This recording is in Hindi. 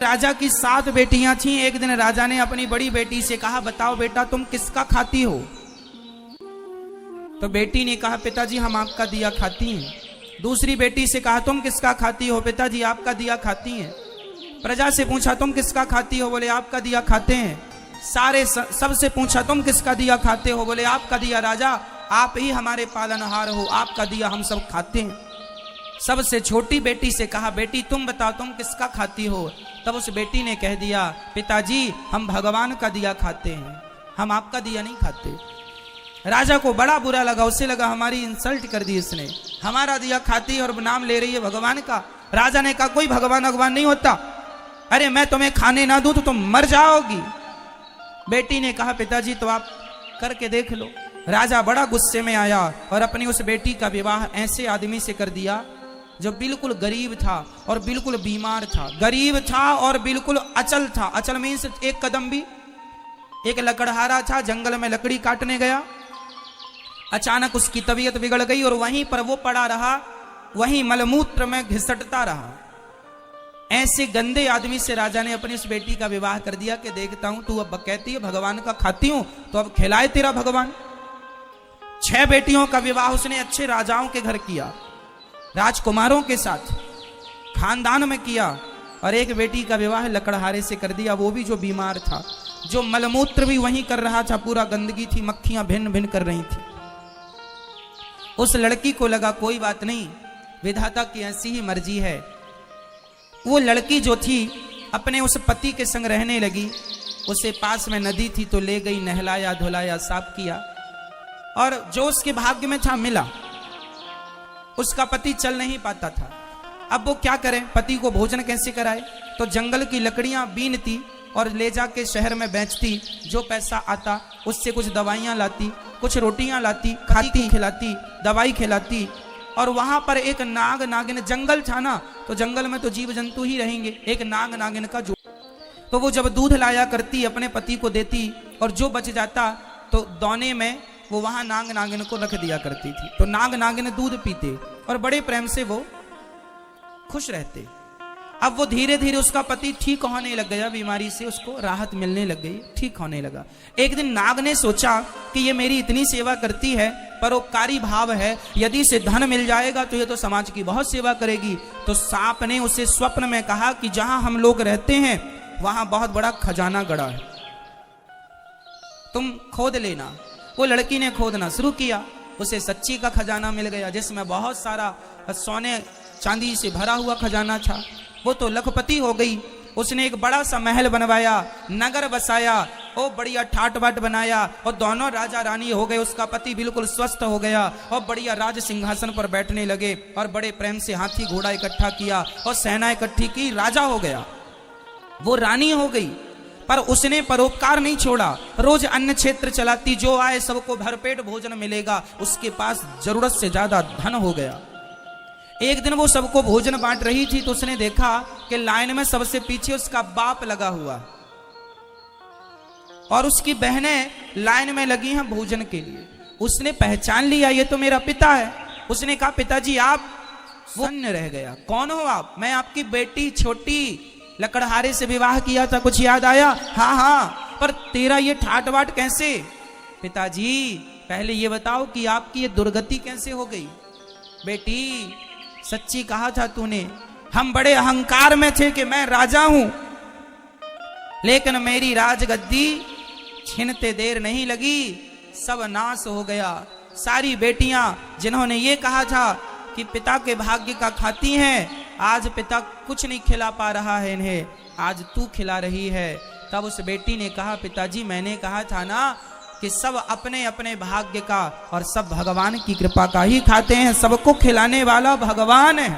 राजा की 7 बेटियां थीं। एक दिन राजा ने अपनी बड़ी बेटी से कहा, बताओ बेटा तुम किसका खाती हो? तो बेटी ने कहा, पिताजी हम आपका दिया खाती हैं। दूसरी बेटी से कहा, तुम किसका खाती हो? पिताजी आपका दिया खाती हैं। प्रजा से पूछा, तुम किसका खाती हो? बोले आपका दिया खाते हैं। सबसे पूछा, तुम किसका दिया खाते हो? बोले आपका दिया। राजा आप ही हमारे पालनहार हो, आपका दिया हम सब खाते हैं। सबसे छोटी बेटी से कहा, बेटी तुम बताओ तुम किसका खाती हो? तब उस बेटी ने कह दिया, पिताजी हम भगवान का दिया खाते हैं, हम आपका दिया नहीं खाते। राजा को बड़ा बुरा लगा, उसे लगा हमारी इंसल्ट कर दी इसने, हमारा दिया खाती है और नाम ले रही है भगवान का। राजा ने कहा, कोई भगवान नहीं होता, अरे मैं तुम्हें खाने ना दूं तो तुम मर जाओगी। बेटी ने कहा, पिताजी तो आप करके देख लो। राजा बड़ा गुस्से में आया और अपनी उस बेटी का विवाह ऐसे आदमी से कर दिया जो बिल्कुल गरीब था और बिल्कुल बीमार था। गरीब था और बिल्कुल अचल था। अचल मीन्स एक कदम भी। एक लकड़हारा था, जंगल में लकड़ी काटने गया, अचानक उसकी तबीयत बिगड़ गई और वहीं पर वो पड़ा रहा, वहीं मलमूत्र में घिसटता रहा। ऐसे गंदे आदमी से राजा ने अपनी उस बेटी का विवाह कर दिया कि देखता हूं तू अब कहती है भगवान का खाती हूं तो अब खिलाए तेरा भगवान। 6 बेटियों का विवाह उसने अच्छे राजाओं के घर किया, राजकुमारों के साथ खानदान में किया, और एक बेटी का विवाह लकड़हारे से कर दिया, वो भी जो बीमार था, जो मलमूत्र भी वहीं कर रहा था, पूरा गंदगी थी, मक्खियां भिन्न भिन्न कर रही थी। उस लड़की को लगा कोई बात नहीं, विधाता की ऐसी ही मर्जी है। वो लड़की जो थी अपने उस पति के संग रहने लगी। उसे पास में नदी थी तो ले गई, नहलाया धुलाया साफ किया, और जो उसके भाग्य में था मिला। उसका पति चल नहीं पाता था, अब वो क्या करे, पति को भोजन कैसे कराए? तो जंगल की लकड़ियां बीनती और ले जाके शहर में बेचती, जो पैसा आता उससे कुछ दवाइयां लाती, कुछ रोटियां लाती, खाती खिलाती, दवाई खिलाती। और वहां पर एक नाग नागिन, जंगल था ना तो जंगल में तो जीव जंतु ही रहेंगे, एक नाग नागिन का जो, तो वो जब दूध लाया करती अपने पति को देती, और जो बच जाता तो दौने में वो वहां नाग नागिन को रख दिया करती थी। तो नाग नागिन दूध पीते और बड़े प्रेम से वो खुश रहते। अब वो धीरे धीरे उसका पति ठीक होने लग गया, बीमारी से उसको राहत मिलने लग गई, ठीक होने लगा। एक दिन नाग ने सोचा कि ये मेरी इतनी सेवा करती है, परोपकारी भाव है, यदि इसे धन मिल जाएगा तो ये तो समाज की बहुत सेवा करेगी। तो सांप ने उसे स्वप्न में कहा कि जहां हम लोग रहते हैं वहां बहुत बड़ा खजाना गड़ा है, तुम खोद लेना। वो लड़की ने खोदना शुरू किया, उसे सच्ची का खजाना मिल गया, जिसमें बहुत सारा सोने चांदी से भरा हुआ खजाना था। वो तो लखपति हो गई। उसने एक बड़ा सा महल बनवाया, नगर बसाया, ओ बढ़िया ठाट बाट बनाया, और दोनों राजा रानी हो गए। उसका पति बिल्कुल स्वस्थ हो गया और बढ़िया राज सिंहासन पर बैठने लगे, और बड़े प्रेम से हाथी घोड़ा इकट्ठा किया और सेना इकट्ठी की, राजा हो गया। वो रानी हो गई, पर उसने परोपकार नहीं छोड़ा। रोज अन्न क्षेत्र चलाती, जो आए सबको भरपेट भोजन मिलेगा, उसके पास जरूरत से ज्यादा धन हो गया। एक दिन वो सबको भोजन बांट रही थी तो उसने देखा कि लाइन में सबसे पीछे उसका बाप लगा हुआ और उसकी बहनें लाइन में लगी हैं भोजन के लिए। उसने पहचान लिया, ये तो मेरा पिता है। उसने कहा, पिताजी आप? वो अन्य रह गया, कौन हो आप? मैं आपकी बेटी छोटी, लकड़हारे से विवाह किया था, कुछ याद आया? हाँ हाँ, पर तेरा ये ठाट बाट कैसे? पिताजी पहले ये बताओ कि आपकी ये दुर्गति कैसे हो गई? बेटी सच्ची कहा था तूने, हम बड़े अहंकार में थे कि मैं राजा हूं, लेकिन मेरी राजगद्दी छीनते देर नहीं लगी, सब नाश हो गया। सारी बेटियां जिन्होंने ये कहा था कि पिता के भाग्य का खाती हैं, आज पिता कुछ नहीं खिला पा रहा है इन्हें, आज तू खिला रही है। तब उस बेटी ने कहा, पिताजी मैंने कहा था ना कि सब अपने अपने भाग्य का और सब भगवान की कृपा का ही खाते हैं, सबको खिलाने वाला भगवान है।